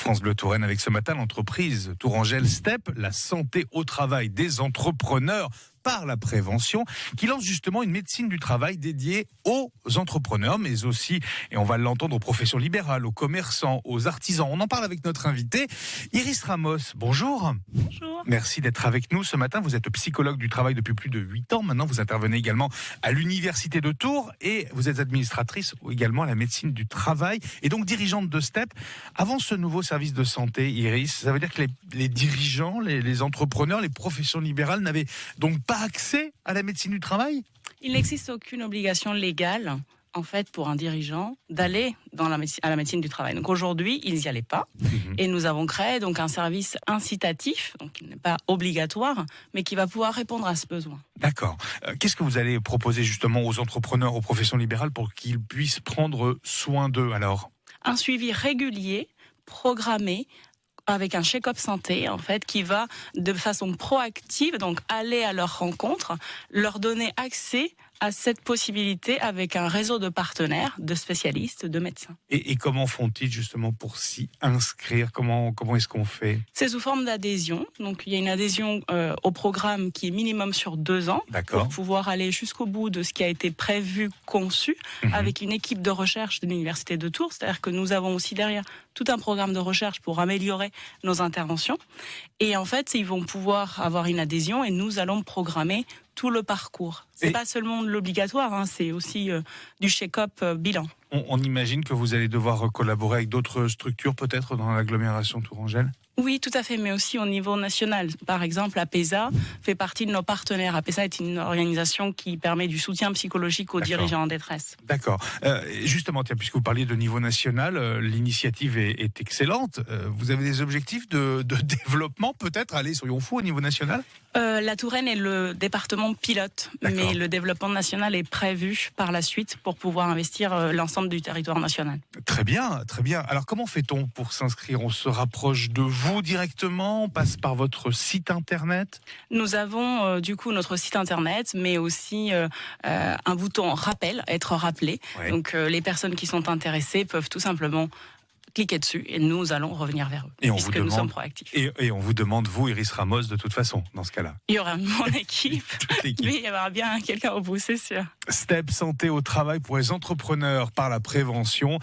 France Bleu Touraine avec ce matin l'entreprise Tourangelle Step, la santé au travail des entrepreneurs par la prévention, qui lance justement une médecine du travail dédiée aux entrepreneurs, mais aussi, et on va l'entendre, aux professions libérales, aux commerçants, aux artisans. On en parle avec notre invité, Iris Ramos. Bonjour. Bonjour. Merci d'être avec nous ce matin. Vous êtes psychologue du travail depuis plus de 8 ans. Maintenant, vous intervenez également à l'Université de Tours et vous êtes administratrice également à la médecine du travail et donc dirigeante de STEP. Avant ce nouveau service de santé, Iris, ça veut dire que les dirigeants, les entrepreneurs, les professions libérales n'avaient donc pas accès à la médecine du travail ? Il n'existe aucune obligation légale, en fait, pour un dirigeant d'aller à la médecine du travail. Donc aujourd'hui, ils n'y allaient pas. Et nous avons créé donc un service incitatif, donc qui n'est pas obligatoire, mais qui va pouvoir répondre à ce besoin. D'accord. Qu'est-ce que vous allez proposer justement aux entrepreneurs, aux professions libérales pour qu'ils puissent prendre soin d'eux alors ? Un suivi régulier, programmé, avec un check-up santé, en fait, qui va de façon proactive, donc aller à leur rencontre, leur donner accès à cette possibilité avec un réseau de partenaires, de spécialistes, de médecins. Et comment font-ils justement pour s'y inscrire ? Comment est-ce qu'on fait ? C'est sous forme d'adhésion. Donc, il y a une adhésion au programme qui est minimum sur 2 ans. D'accord. Pour pouvoir aller jusqu'au bout de ce qui a été prévu, conçu, avec une équipe de recherche de l'Université de Tours. C'est-à-dire que nous avons aussi derrière tout un programme de recherche pour améliorer nos interventions. Et en fait, ils vont pouvoir avoir une adhésion et nous allons programmer tout le parcours. C'est pas seulement de l'obligatoire, c'est aussi du check-up bilan. On imagine que vous allez devoir collaborer avec d'autres structures peut-être dans l'agglomération tourangelle ? Oui, tout à fait, mais aussi au niveau national. Par exemple, APESA fait partie de nos partenaires. APESA est une organisation qui permet du soutien psychologique aux dirigeants en détresse. D'accord. Justement, puisque vous parliez de niveau national, l'initiative est excellente. Vous avez des objectifs de développement peut-être ? Allez, soyons fous, au niveau national ? La Touraine est le département pilote, mais le développement national est prévu par la suite pour pouvoir investir l'ensemble du territoire national. Très bien, très bien. Alors comment fait-on pour s'inscrire ? On se rapproche de vous directement ? On passe par votre site internet ? Nous avons du coup notre site internet, mais aussi un bouton rappel, être rappelé. Ouais. Donc les personnes qui sont intéressées peuvent tout simplement cliquez dessus et nous allons revenir vers eux, puisque nous sommes proactifs. Et on vous demande, vous, Iris Ramos, de toute façon, dans ce cas-là. Il y aura mon équipe, mais il y aura bien quelqu'un au bout, c'est sûr. STEP, santé au travail pour les entrepreneurs par la prévention.